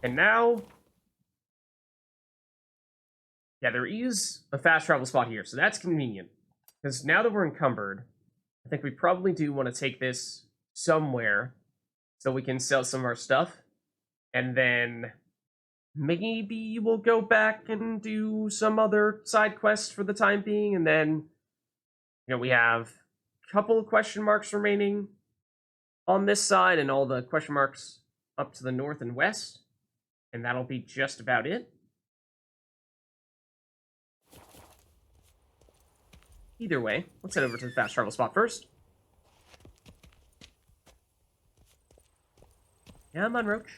And now... Yeah, there is a fast travel spot here, so that's convenient. Because now that we're encumbered, I think we probably do want to take this somewhere so we can sell some of our stuff. And then maybe we'll go back and do some other side quests for the time being. And then, we have a couple of question marks remaining on this side and all the question marks up to the north and west. And that'll be just about it. Either way, let's head over to the fast travel spot first. Come on, Roach.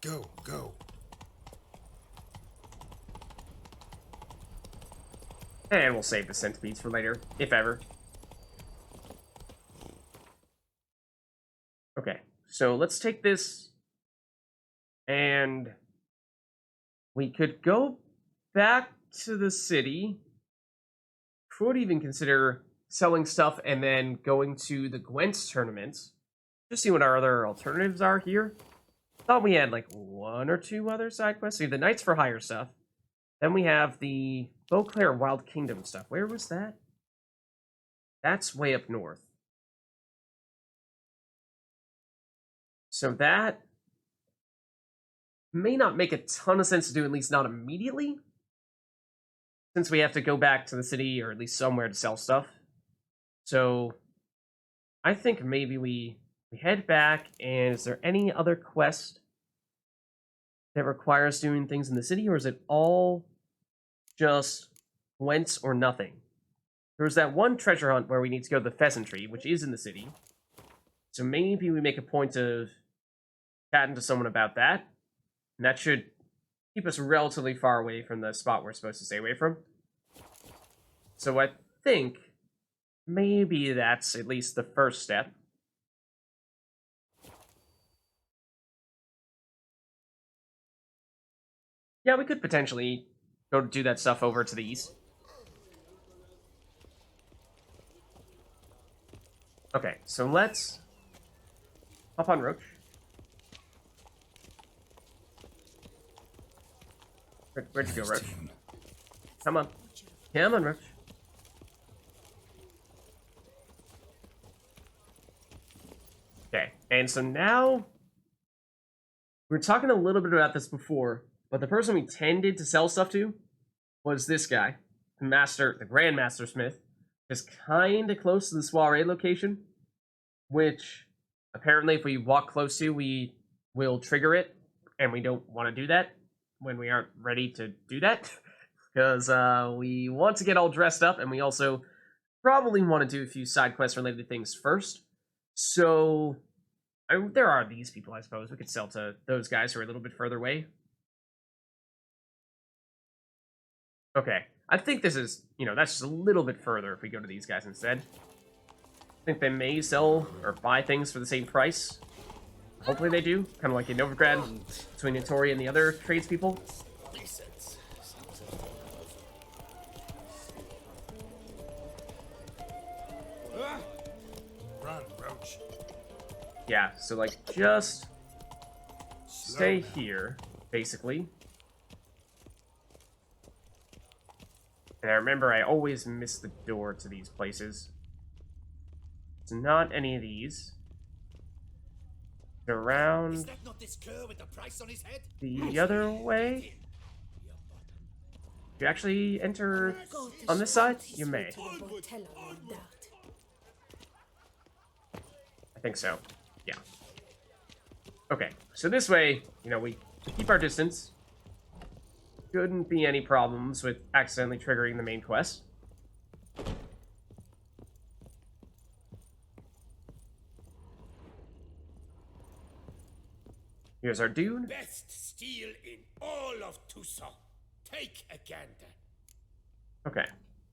Go. And we'll save the centipedes for later, if ever. Okay, so let's take this, and we could go back to the city. Could even consider selling stuff and then going to the Gwent's tournament. Just see what our other alternatives are here. Thought we had like one or two other side quests. See, the Knights for Hire stuff. Then we have the Beauclair Wild Kingdom stuff. Where was that? That's way up north. So that may not make a ton of sense to do, at least not immediately, since we have to go back to the city, or at least somewhere to sell stuff. So I think maybe we head back, and is there any other quest that requires doing things in the city, or is it all just Gwent's or nothing? There's that one treasure hunt where we need to go to the Pheasantry, which is in the city. So maybe we make a point of chatting to someone about that, and that should keep us relatively far away from the spot we're supposed to stay away from. So I think maybe that's at least the first step. Yeah, we could potentially go do that stuff over to the east. Okay, so let's hop on Roach. Where'd you go, Roach? Come on. Come on, Roach. Okay, and so now... We were talking a little bit about this before, but the person we tended to sell stuff to was this guy, the Grandmaster Smith, just kind of close to the soiree location, which apparently if we walk close to, we will trigger it, and we don't want to do that when we aren't ready to do that, because we want to get all dressed up, and we also probably want to do a few side quest related things first. So there are these people, I suppose. We could sell to those guys who are a little bit further away. Okay, I think this is, that's just a little bit further if we go to these guys instead. I think they may sell or buy things for the same price. Hopefully they do, kind of like in Novigrad, between Notori and the other tradespeople. Run, Roach. Yeah, so like just stay here, basically. And I remember I always miss the door to these places. It's not any of these. Around the other way. You actually enter on this side? You may. I think so. Yeah. Okay, so this way, we keep our distance. Shouldn't be any problems with accidentally triggering the main quest. Here's our dude. Best steel in all of Tucson. Take a gander. Okay.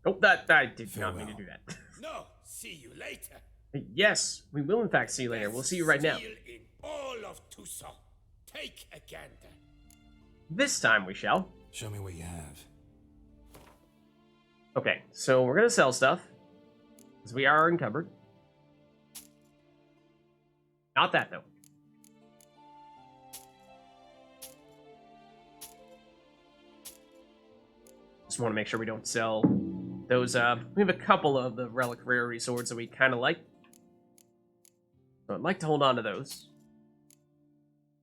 Oh, that I did not mean to do that. No, see you later. Yes, we will in fact see you later. We'll see you right now. Steel in all of Tucson. Take a gander. This time we shall. Show me what you have. Okay, so we're gonna sell stuff, because we are encumbered. Not that, though. Just want to make sure we don't sell those. We have a couple of the relic rarity swords that we kind of like. So I'd like to hold on to those.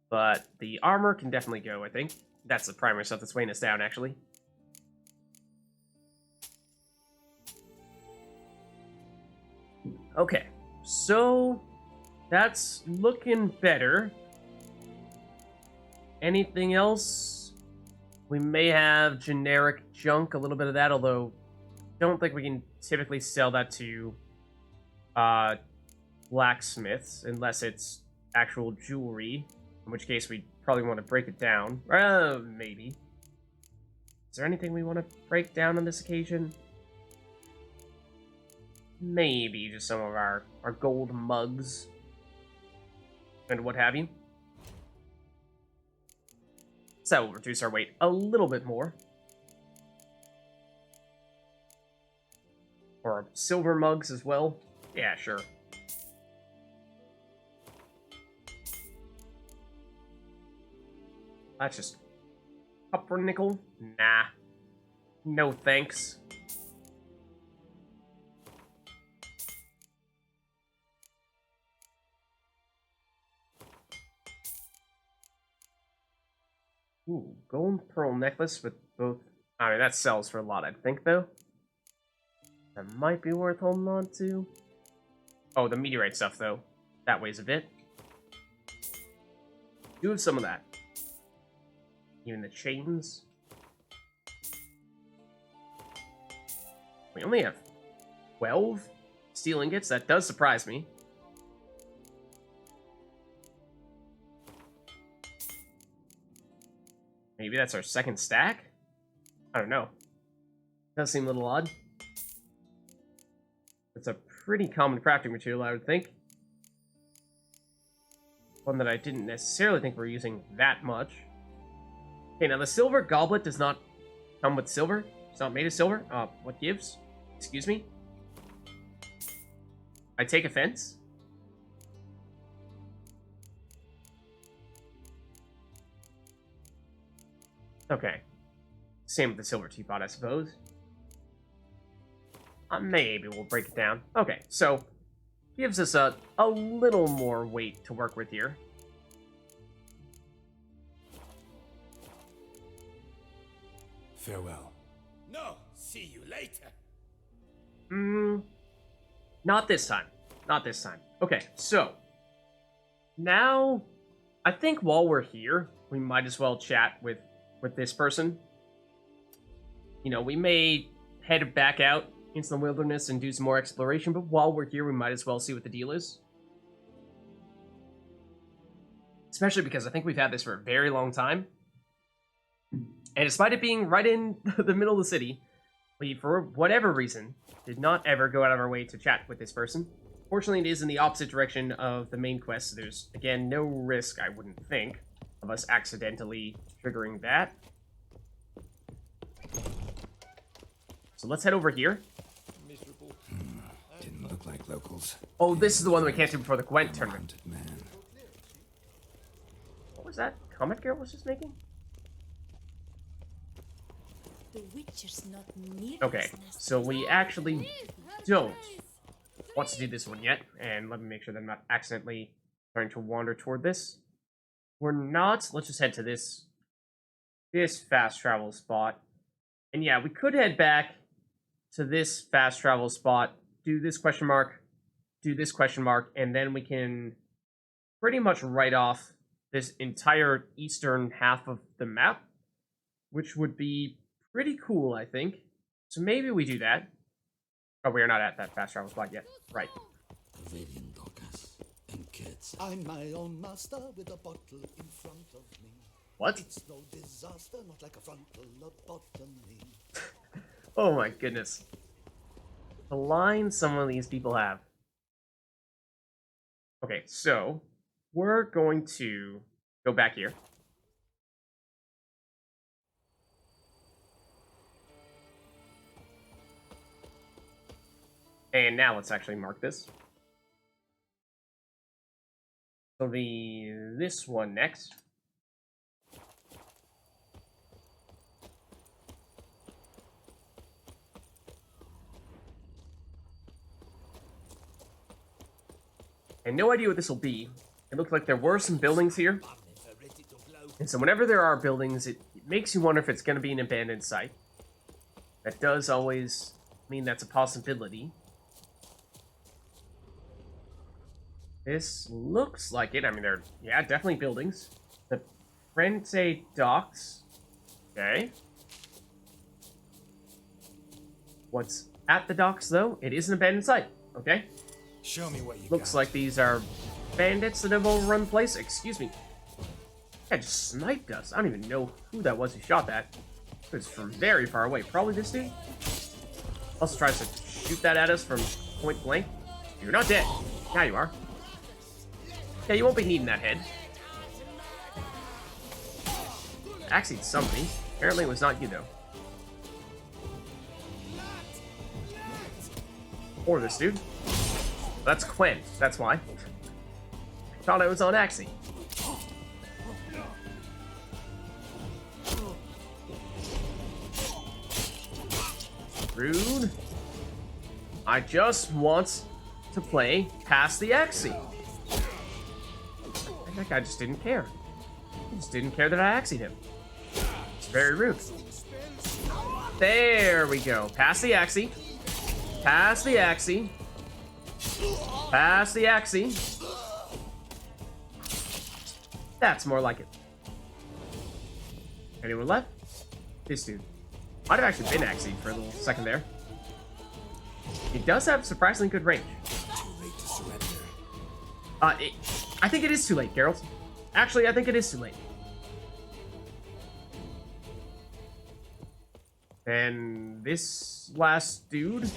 But the armor can definitely go, I think. That's the primary stuff that's weighing us down, actually. Okay, so that's looking better. Anything else? We may have generic junk, a little bit of that, although I don't think we can typically sell that to blacksmiths unless it's actual jewelry, in which case we probably want to break it down. Maybe. Is there anything we want to break down on this occasion? Maybe just some of our gold mugs and what have you. So that will reduce our weight a little bit more. Or silver mugs as well. Yeah, sure. That's just copper nickel. Nah. No thanks. Ooh, gold pearl necklace with both. I mean, that sells for a lot, I think, though. That might be worth holding on to. Oh, the meteorite stuff, though. That weighs a bit. Do have some of that. Even the chains. We only have 12 steel ingots. That does surprise me. Maybe that's our second stack? I don't know. Does seem a little odd. It's a pretty common crafting material, I would think. One that I didn't necessarily think we're using that much. Okay, now the silver goblet does not come with silver. It's not made of silver. What gives? Excuse me? I take offense? Okay. Same with the silver teapot, I suppose. Maybe we'll break it down. Okay, so gives us a little more weight to work with here. Farewell. No, see you later. Not this time. Not this time. Okay, so now I think while we're here, we might as well chat with this person. You know, we may head back out into the wilderness and do some more exploration, but while we're here, we might as well see what the deal is. Especially because I think we've had this for a very long time. And despite it being right in the middle of the city, we, for whatever reason, did not ever go out of our way to chat with this person. Fortunately, it is in the opposite direction of the main quest, so there's, again, no risk, I wouldn't think, of us accidentally triggering that. So let's head over here. Didn't look like locals. Oh, this is the one that we can't do before the Gwent tournament. Man. What was that comment Garrett was just making? The Witcher's not near Okay, this nest. so we actually don't want to do this one yet, and let me make sure that I'm not accidentally trying to wander toward this. We're not. Let's just head to this fast travel spot. And yeah, we could head back to this fast travel spot, do this question mark, do this question mark, and then we can pretty much write off this entire eastern half of the map, which would be pretty cool, I think. So maybe we do that. Oh, we are not at that fast travel spot yet. Right. I'm my own master with a bottle in front of me. What? It's no disaster, not like a frontal lobotomy. Oh my goodness. The line some of these people have. Okay, so we're going to go back here. And now let's actually mark this. So this one next. And no idea what this will be. It looked like there were some buildings here. And so whenever there are buildings, it makes you wonder if it's going to be an abandoned site. That does always mean that's a possibility. This looks like it. I mean, yeah, definitely buildings. The Frente docks. Okay. What's at the docks, though? It is an abandoned site. Okay. Show me what you Looks got. like these are bandits that have overrun the place. Excuse me. Yeah, just sniped us. I don't even know who that was who shot that. It was from very far away. Probably this dude. Also tries to shoot that at us from point blank. You're not dead. Now you are. Yeah, you won't be needing that head. Actually, it's somebody. Apparently it was not you, though. Or this dude. That's Quen. That's why. Thought I was on Axie. Rude. I just want to play past the Axie. That guy just didn't care. He just didn't care that I Axied him. It's very rude. There we go. Past the Axie. Past the Axie. Past the Axie. That's more like it. Anyone left? This dude. Might have actually been Axied for a little second there. He does have surprisingly good range. Too late to surrender. I think it is too late, Geralt. Actually, I think it is too late. And this last dude,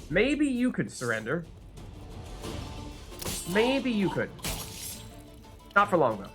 maybe you could surrender. Maybe you could. Not for long, though.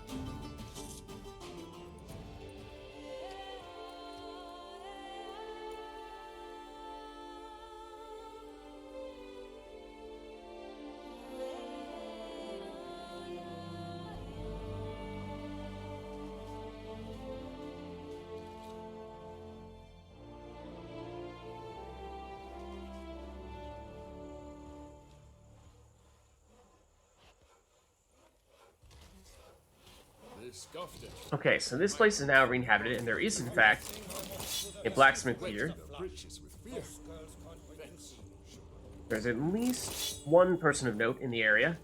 Okay, so this place is now re-inhabited, and there is, in fact, a blacksmith here. There's at least one person of note in the area.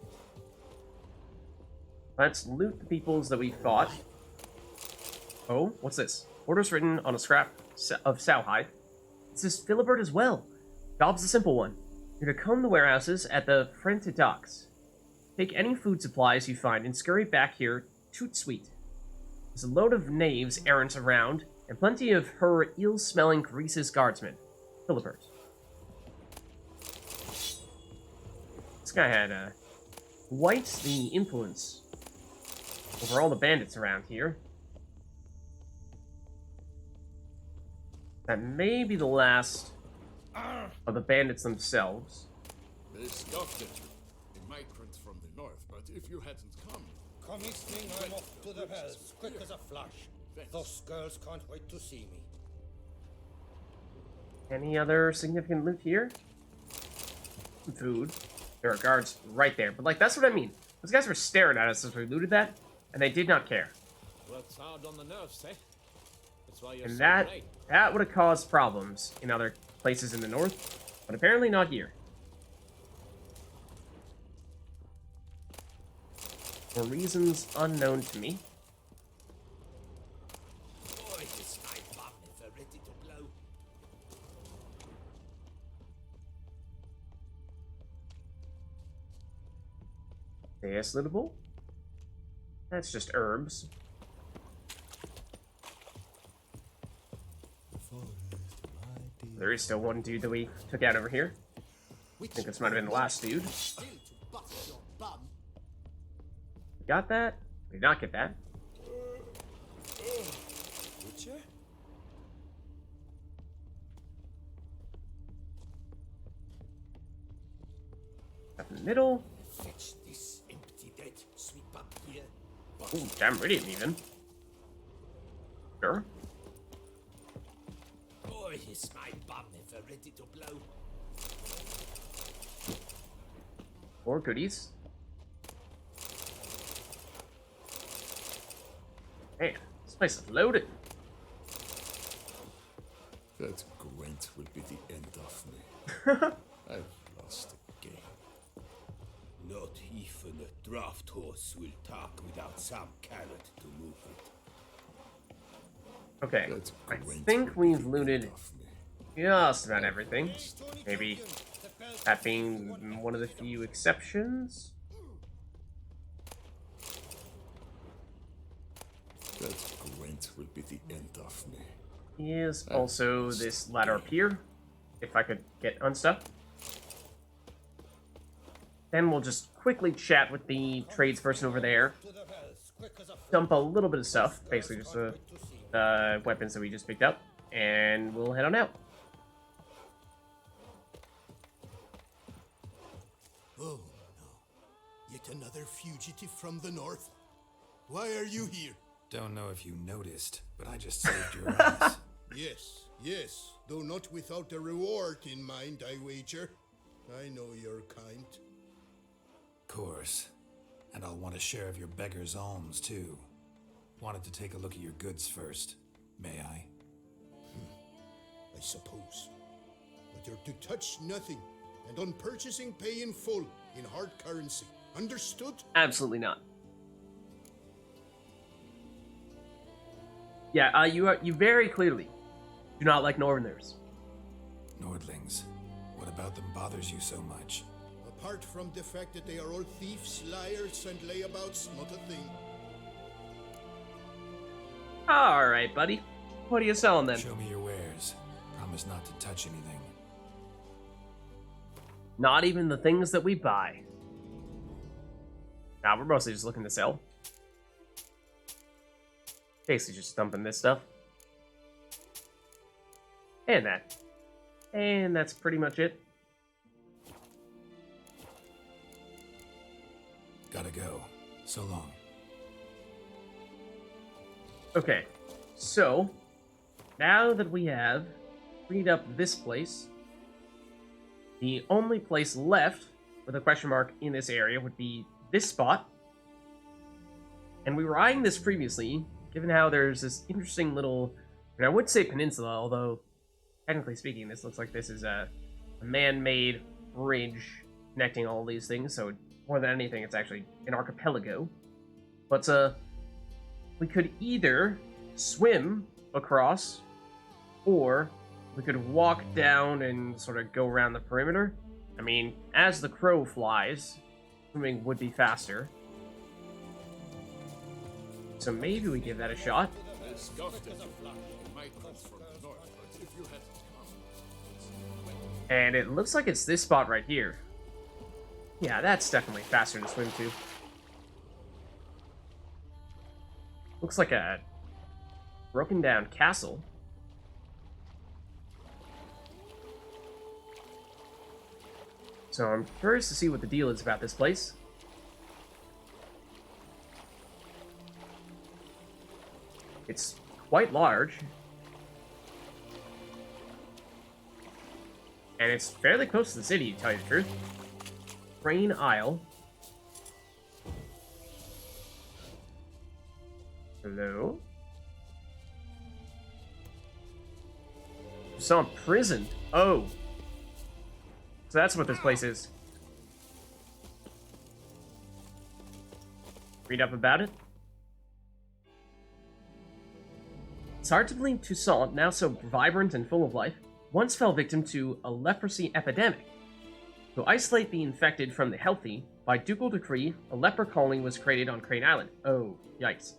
Let's loot the peoples that we fought. Oh, what's this? Orders written on a scrap of sowhide. It says Philibert as well. Job's the simple one. You're to comb the warehouses at the Frente docks. Take any food supplies you find and scurry back here toot sweet. There's a load of knaves errant around, and plenty of her ill-smelling Grease's guardsmen. Philibert. This guy had quite the influence over all the bandits around here. That may be the last of the bandits themselves. They scoffed at you, a migrant from the north, but if you hadn't come... Commissioning, I'm off to the hells, quick as a flash. Those girls can't wait to see me. Any other significant loot here? Food. There are guards right there. But, like, that's what I mean. Those guys were staring at us as we looted that, and they did not care. Works hard on the nerves, eh? That's why you're And so that great. would have caused problems in other places in the north, but apparently not here. For reasons unknown to me. Boy, this night bomb is ready to blow. Yes, lootable. That's just herbs. There is still one dude that we took out over here. I think this might have been the last dude. Still to bust your bum. We got that? We did not get that. Witcher? Up in the middle. Fetch this empty dead, sweet pumpkin. Ooh, damn-radiant even. Sure. Boy, is my bomb never ready to blow. More goodies. Man, this place is loaded. That Gwent will be the end of me. I've lost the game. Not even a draft horse will talk without some carrot to move it. Okay, That I Gwent think will be we've the looted end of me. just about everything. Maybe that being one of the few exceptions. That Gwent will be the end of me. Is also this ladder up here, if I could get unstuck. Then we'll just quickly chat with the tradesperson over there, To the bells, quick as a dump a little bit of stuff, basically just the weapons that we just picked up, and we'll head on out. Oh, no. Yet another fugitive from the north. Why are you here? Don't know if you noticed, but I just saved your ass. Yes, yes, though not without a reward in mind, I wager. I know your kind. Course. And I'll want a share of your beggar's alms, too. Wanted to take a look at your goods first. May I? I suppose. But you're to touch nothing, and on purchasing pay in full, in hard currency. Understood? Absolutely not. Yeah, you very clearly do not like Northerners. Nordlings. What about them bothers you so much? Apart from the fact that they are all thieves, liars, and layabouts, not a thing. All right, buddy. What are you selling then? Show me your wares. Promise not to touch anything. Not even the things that we buy. Nah, we're mostly just looking to sell. Basically just dumping this stuff. And that. And that's pretty much it. Gotta go. So long. Okay, so now that we have freed up this place, the only place left with a question mark in this area would be this spot. And we were eyeing this previously, given how there's this interesting little, and I would say peninsula, although technically speaking, this looks like this is a man-made bridge connecting all these things, so more than anything, it's actually an archipelago. But we could either swim across, or we could walk down and sort of go around the perimeter. I mean, as the crow flies, swimming would be faster. So maybe we give that a shot. I scoffed at you in my prince from the north, but if you hadn't come, And it looks like it's this spot right here. Yeah, that's definitely faster to swim to. Looks like a broken down castle. So I'm curious to see what the deal is about this place. It's quite large. And it's fairly close to the city, to tell you the truth. Crane Isle. Hello? Some prison. Oh. So that's what this place is. Read up about it. It's hard to believe Toussaint, now so vibrant and full of life, once fell victim to a leprosy epidemic. To isolate the infected from the healthy, by ducal decree, a leper colony was created on Crane Island. Oh, yikes.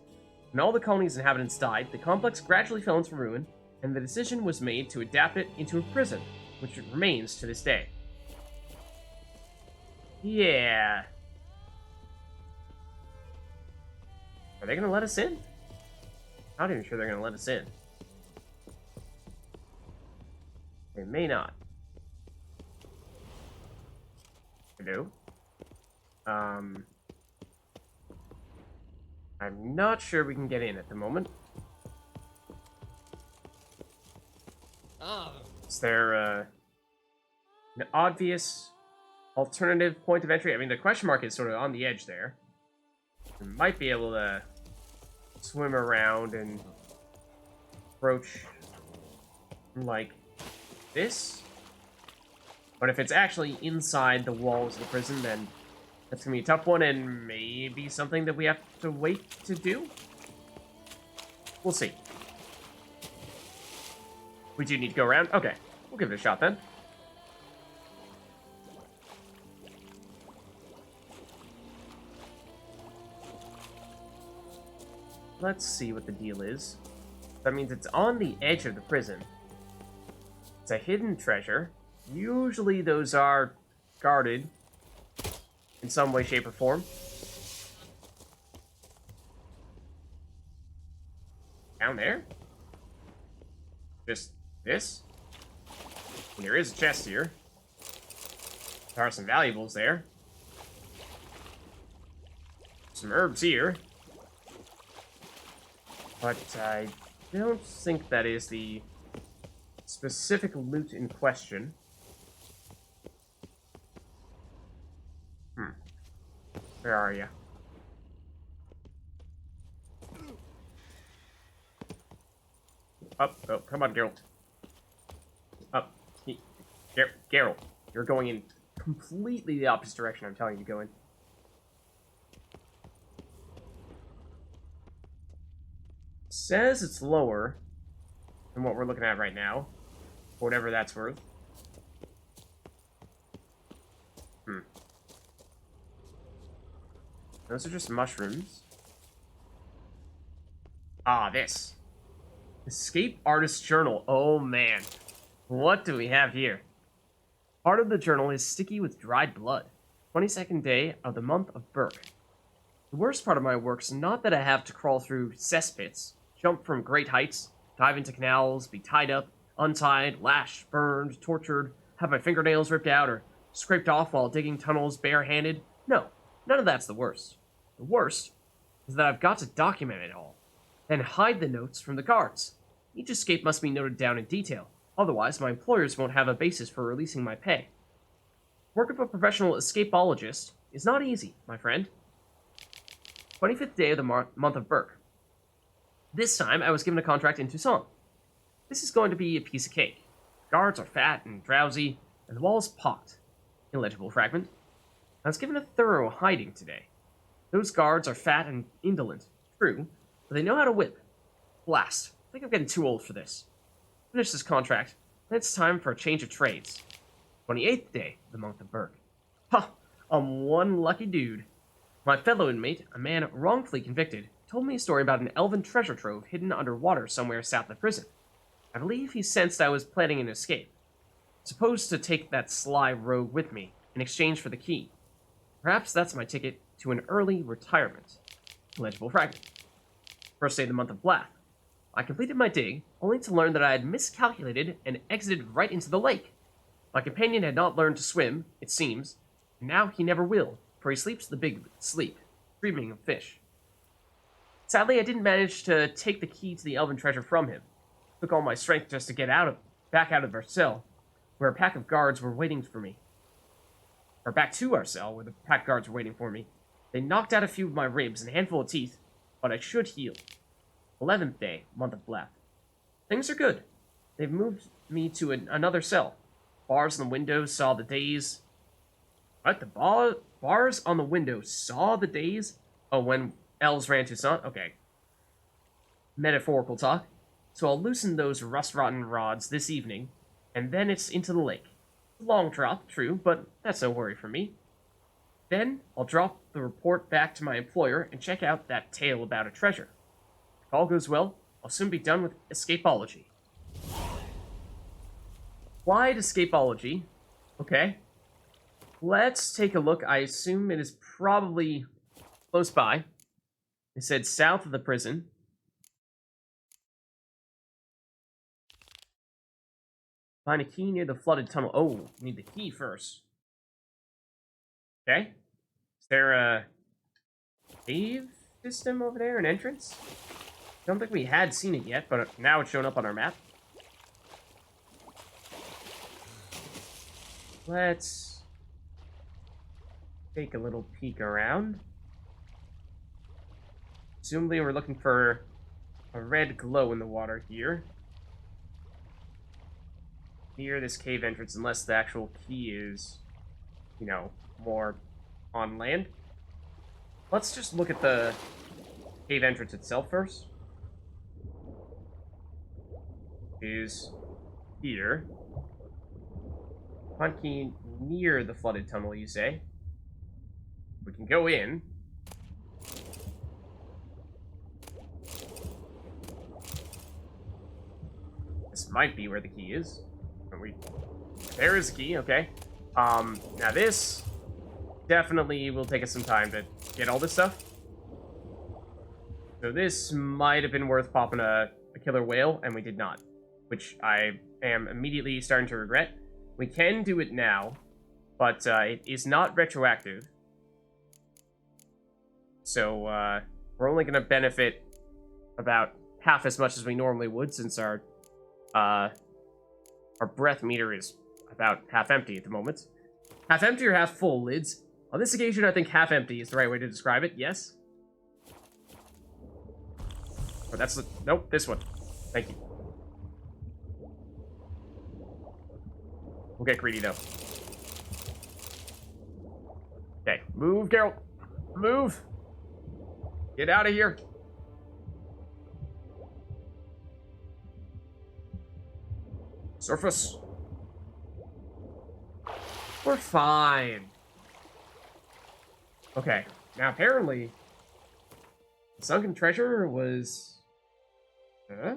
When all the colony's inhabitants died, the complex gradually fell into ruin, and the decision was made to adapt it into a prison, which it remains to this day. Yeah. Are they gonna let us in? Not even sure they're gonna let us in. They may not. Hello? I'm not sure we can get in at the moment. Is there an obvious alternative point of entry? I mean, the question mark is sort of on the edge there. We might be able to swim around and approach like this. But if it's actually inside the walls of the prison, then that's gonna be a tough one and maybe something that we have to wait to do. We'll see. We do need to go around? Okay, we'll give it a shot then. Let's see what the deal is. That means it's on the edge of the prison. It's a hidden treasure. Usually those are guarded in some way, shape, or form. Down there? Just this? And there is a chest here. There are some valuables there. Some herbs here. But I don't think that is the specific loot in question. Where are you? Up. Oh, come on, Geralt. Up. Geralt, you're going in completely the opposite direction I'm telling you to go in. Says it's lower than what we're looking at right now. For whatever that's worth. Those are just mushrooms. Ah, this. Escape Artist's Journal. Oh, man. What do we have here? Part of the journal is sticky with dried blood. 22nd day of the month of Burke. The worst part of my work's not that I have to crawl through cesspits, jump from great heights, dive into canals, be tied up, untied, lashed, burned, tortured, have my fingernails ripped out, or scraped off while digging tunnels barehanded. No, none of that's the worst. The worst is that I've got to document it all, and hide the notes from the guards. Each escape must be noted down in detail, otherwise my employers won't have a basis for releasing my pay. Work of a professional escapologist is not easy, my friend. 25th day of the month of Burke. This time I was given a contract in Toussaint. This is going to be a piece of cake. Guards are fat and drowsy, and the walls pocked. Illegible fragment. I was given a thorough hiding today. Those guards are fat and indolent, true, but they know how to whip. Blast. I think I'm getting too old for this. Finish this contract, then it's time for a change of trades. 28th day of the month of Burke. Ha! I'm one lucky dude. My fellow inmate, a man wrongfully convicted, told me a story about an elven treasure trove hidden underwater somewhere south of prison. I believe he sensed I was planning an escape. Supposed to take that sly rogue with me in exchange for the key. Perhaps that's my ticket to an early retirement. Illegible fragment. First day of the month of Blath. I completed my dig, only to learn that I had miscalculated and exited right into the lake. My companion had not learned to swim, it seems, and now he never will, for he sleeps the big sleep, dreaming of fish. Sadly, I didn't manage to take the key to the elven treasure from him. It took all my strength just to get back out of our cell, where a pack of guards were waiting for me. Or back to our cell, where the pack guards were waiting for me. They knocked out a few of my ribs and a handful of teeth, but I should heal. 11th day, month of Blath. Things are good. They've moved me to another cell. Bars on the windows saw the days. What? The bars on the window saw the days? Oh, when elves ran Toussaint? Okay. Metaphorical talk. So I'll loosen those rust-rotten rods this evening, and then it's into the lake. Long drop, true, but that's no worry for me. Then I'll drop the report back to my employer and check out that tale about a treasure. If all goes well, I'll soon be done with escapology. Wide escapology. Okay. Let's take a look. I assume it is probably close by. It said south of the prison. Find a key near the flooded tunnel. Oh, need the key first. Okay. Is there a cave system over there, an entrance? Don't think we had seen it yet, but now it's showing up on our map. Let's take a little peek around. Presumably we're looking for a red glow in the water here. Near this cave entrance, unless the actual key is, you know, more on land. Let's just look at the cave entrance itself first. Is here. Hunt key near the flooded tunnel, you say? We can go in. This might be where the key is. There is the key, okay. Now this definitely will take us some time to get all this stuff. So this might have been worth popping a killer whale, and we did not. Which I am immediately starting to regret. We can do it now, but it is not retroactive. So we're only going to benefit about half as much as we normally would, since our breath meter is about half empty at the moment. Half empty or half full, Lids? On this occasion, I think half empty is the right way to describe it, yes? Oh, that's the... Nope, this one. Thank you. We'll get greedy, though. Okay, move, Geralt. Move! Get out of here. Surface. We're fine. Okay, now apparently, the sunken treasure was... Huh?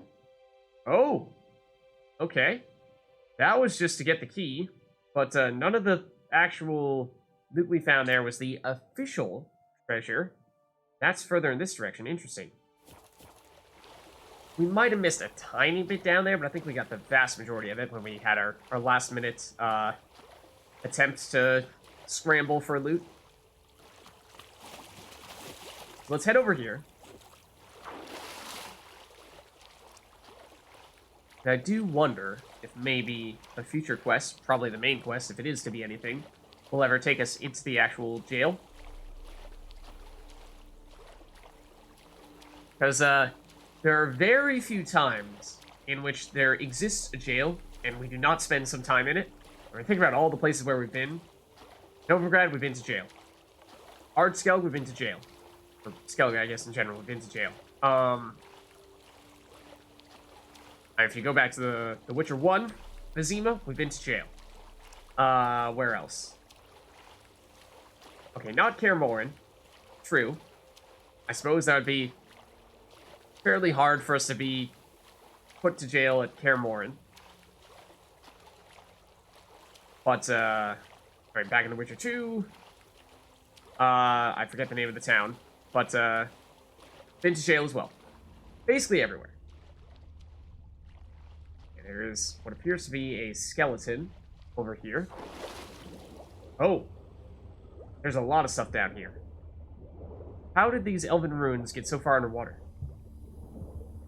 Oh! Okay. That was just to get the key, but none of the actual loot we found there was the official treasure. That's further in this direction. Interesting. We might have missed a tiny bit down there, but I think we got the vast majority of it when we had our last-minute attempts to scramble for loot. Let's head over here. And I do wonder if maybe a future quest, probably the main quest, if it is to be anything, will ever take us into the actual jail. Because there are very few times in which there exists a jail and we do not spend some time in it. I mean, think about all the places where we've been. Novigrad, we've been to jail. Ardskelg, we've been to jail. Or Skellig, I guess, in general, we've been to jail. If you go back to the Witcher 1, Vizima, we've been to jail. Where else? Okay, not Kaer Morhen. True. I suppose that would be fairly hard for us to be put to jail at Kaer Morhen. But, right, back in The Witcher 2. I forget the name of the town. But, been to jail as well. Basically everywhere. Okay, there is what appears to be a skeleton over here. Oh! There's a lot of stuff down here. How did these elven ruins get so far underwater?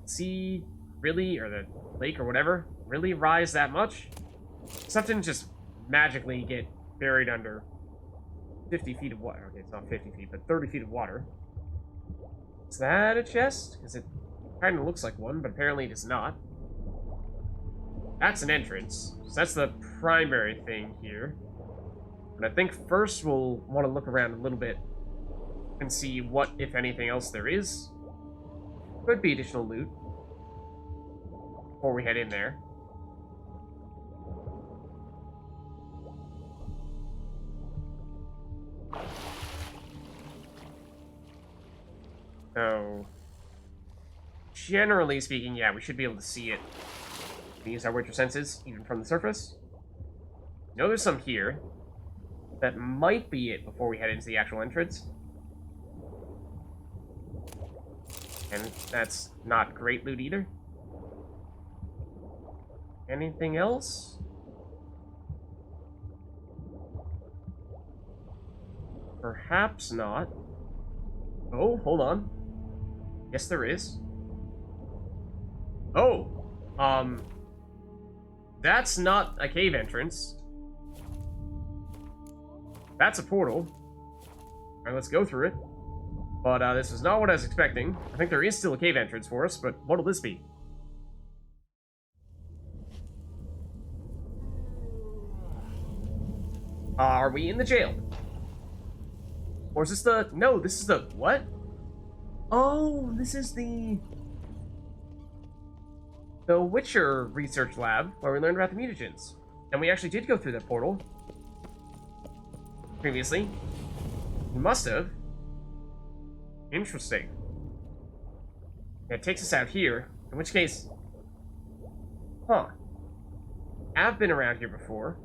Sea, really, or the lake or whatever, really rise that much? Stuff didn't just magically get buried under 50 feet of water. Okay, it's not 50 feet, but 30 feet of water. Is that a chest? Because it kind of looks like one, but apparently it is not. That's an entrance. So that's the primary thing here. But I think first we'll want to look around a little bit and see what, if anything else, there is. Could be additional loot before we head in there. So, generally speaking, yeah, we should be able to see it. We use our Witcher senses, even from the surface. I know there's some here. That might be it before we head into the actual entrance. And that's not great loot either. Anything else? Perhaps not. Oh, hold on. Yes, there is. Oh. That's not a cave entrance. That's a portal. Alright, let's go through it. But this is not what I was expecting. I think there is still a cave entrance for us, but what'll this be? Are we in the jail? Or is this the... No, this is the... What? Oh, this is the Witcher research lab, where we learned about the mutagens. And we actually did go through that portal. Previously. We must have. Interesting. It takes us out here, in which case... Huh. I've been around here before.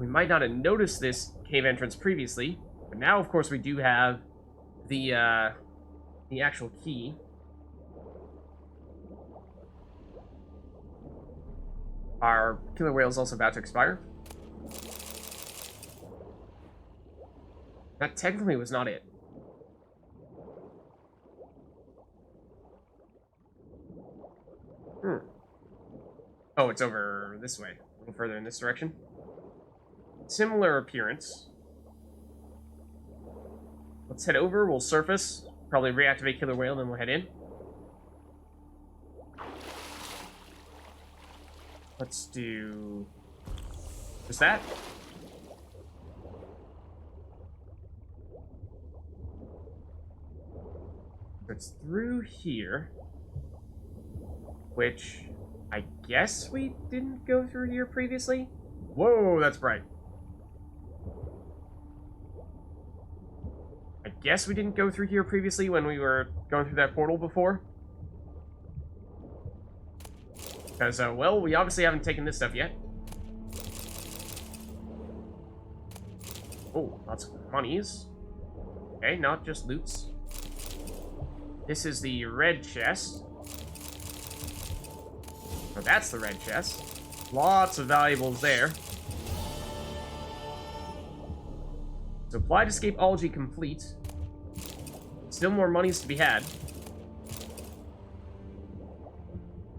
We might not have noticed this cave entrance previously, but now, of course, we do have the actual key. Our killer whale is also about to expire. That technically was not it. Oh, it's over this way. A little further in this direction. Similar appearance. Let's head over, we'll surface, probably reactivate killer whale, then we'll head in. Let's do just that. It's through here, which I guess we didn't go through here previously. Whoa, that's bright. I guess we didn't go through here previously when we were going through that portal before. Because, well, we obviously haven't taken this stuff yet. Oh, lots of monies. Okay, not just loots. This is the red chest. Oh, that's the red chest. Lots of valuables there. Supplied escapeology complete. Still more monies to be had.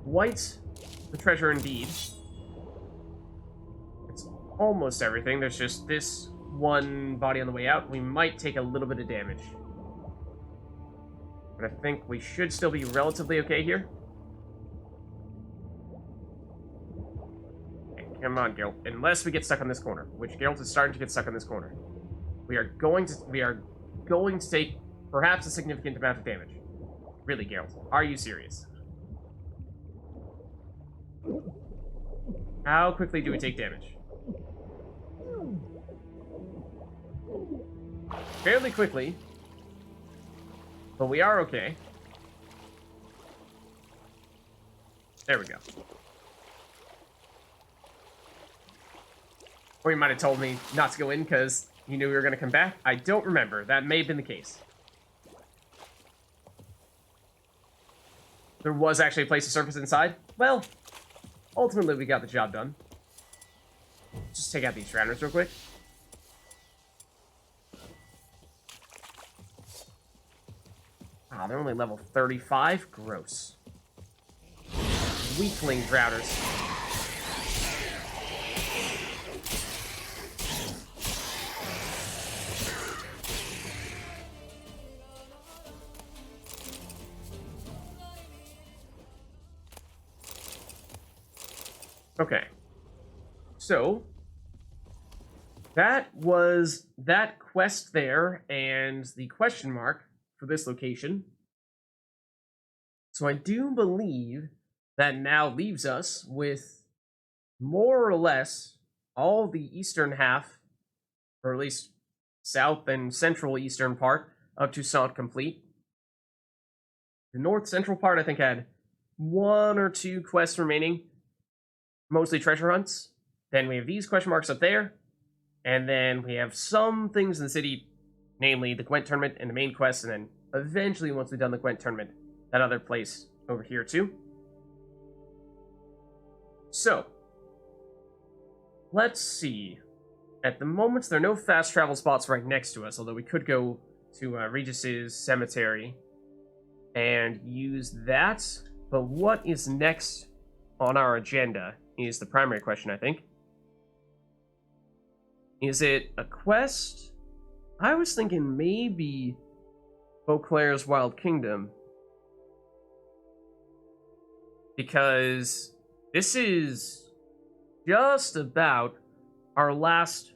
Quite the treasure indeed. It's almost everything. There's just this one body on the way out. We might take a little bit of damage. But I think we should still be relatively okay here. Okay, come on, Guilt. Unless we get stuck on this corner, which Guilt is starting to get stuck on this corner. We are going to take perhaps a significant amount of damage. Really, Guilt. Are you serious? How quickly do we take damage? Fairly quickly. But we are okay. There we go. Or you might have told me not to go in because you knew we were going to come back. I don't remember. That may have been the case. There was actually a place to surface inside. Well, ultimately we got the job done. Just take out these drowners real quick. Wow, they're only level 35? Gross. Weakling drowners. Okay. So, that was that quest there, and the question mark for this location. So I do believe that now leaves us with more or less all the eastern half, or at least south and central eastern part of Toussaint complete. The north central part I think had 1 or 2 quests remaining, mostly treasure hunts. Then we have these question marks up there, and then we have some things in the city, namely the Gwent tournament and the main quest, and then eventually, once we've done the Gwent tournament, that other place over here too. So, let's see. At the moment, there are no fast travel spots right next to us, although we could go to Regis's cemetery and use that. But what is next on our agenda is the primary question, I think. Is it a quest? I was thinking maybe Beauclair's Wild Kingdom. Because this is just about our last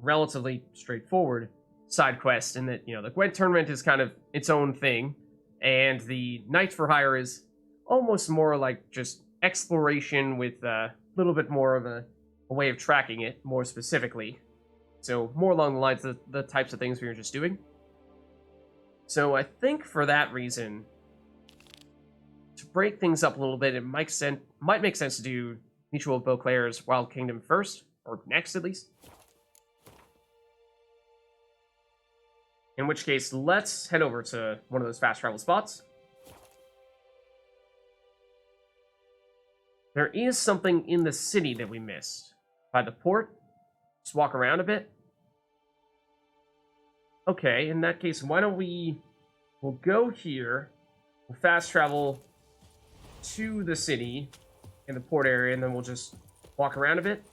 relatively straightforward side quest in that, the Gwent tournament is kind of its own thing, and the Knight for Hire is almost more like just exploration with a little bit more of a way of tracking it more specifically. So more along the lines of the types of things we were just doing. So I think for that reason, to break things up a little bit, it might make sense to do Mutual of Beauclair's Wild Kingdom first, or next at least. In which case, let's head over to one of those fast travel spots. There is something in the city that we missed. By the port. Just walk around a bit. Okay, in that case, why don't we'll go here, we'll fast travel to the city in the port area, and then we'll just walk around a bit.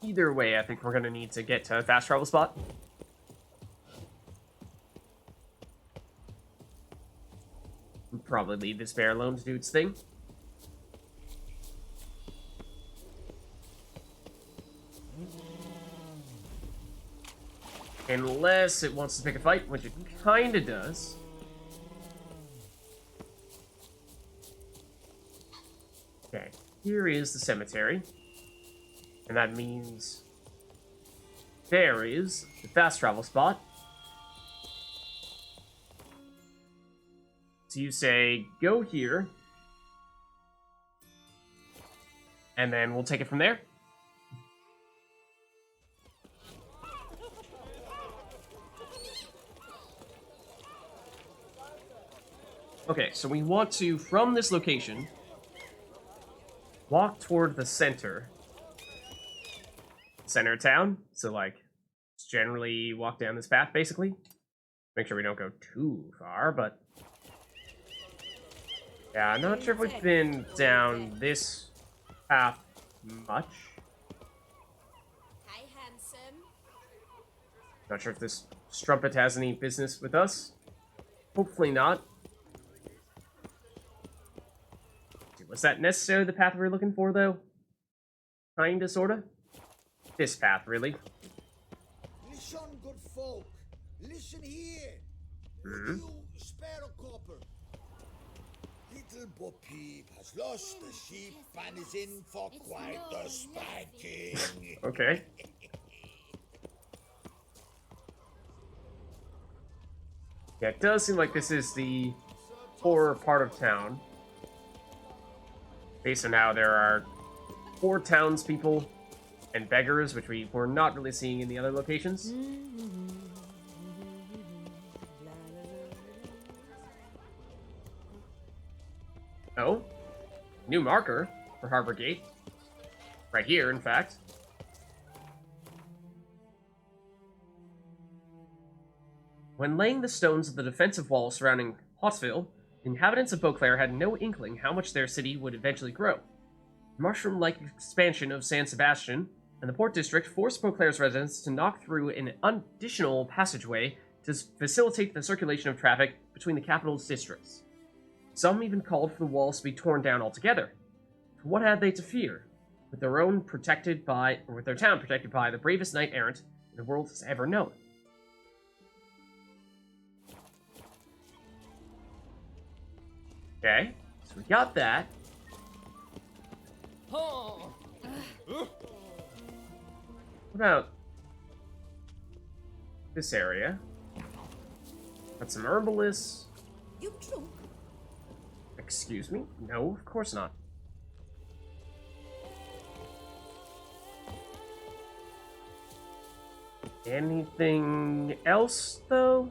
Either way, I think we're going to need to get to a fast travel spot. We'll probably leave this bear alone to do its thing. Unless it wants to pick a fight, which it kinda does. Okay, here is the cemetery. And that means there is the fast travel spot. So you say, go here. And then we'll take it from there. Okay, so we want to, from this location, walk toward the center of town. So, just generally walk down this path, basically. Make sure we don't go too far, but... yeah, I'm not sure if we've been down this path much. Hi, handsome. Not sure if this strumpet has any business with us. Hopefully not. Was that necessarily the path we were looking for, though? Kinda, sorta? This path, really. Listen, good folk. Listen here. Hmm? You spare a copper. Little Bo Peep has lost the sheep and is in for quite the spanking. Okay. Yeah, it does seem like this is the poorer part of town. Based on how there are 4 townspeople and beggars, which we were not really seeing in the other locations. Oh, new marker for Harbor Gate. Right here, in fact. When laying the stones of the defensive wall surrounding Hottville, the inhabitants of Beauclair had no inkling how much their city would eventually grow. The mushroom-like expansion of San Sebastian and the Port District forced Beauclair's residents to knock through an additional passageway to facilitate the circulation of traffic between the capital's districts. Some even called for the walls to be torn down altogether. For what had they to fear? With their town protected by the bravest knight-errant the world has ever known. Okay, so we got that. What about this area? Got some herbalists. You drunk? Excuse me? No, of course not. Anything else, though?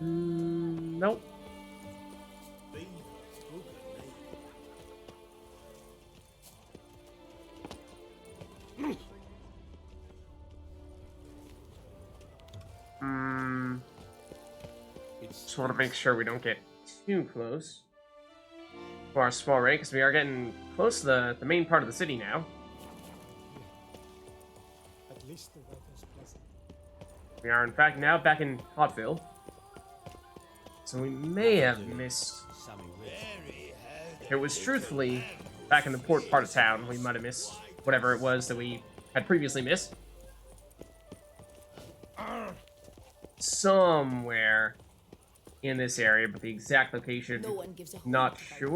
Nope. Just want to make sure we don't get too close to our small raid, because we are getting close to the main part of the city now. At least the weather's pleasant. We are, in fact, now back in Hotville. So we may have missed... If it was truthfully back in the port part of town, we might have missed whatever it was that we had previously missed. Somewhere in this area, but the exact location, No one gives a hoot not about sure.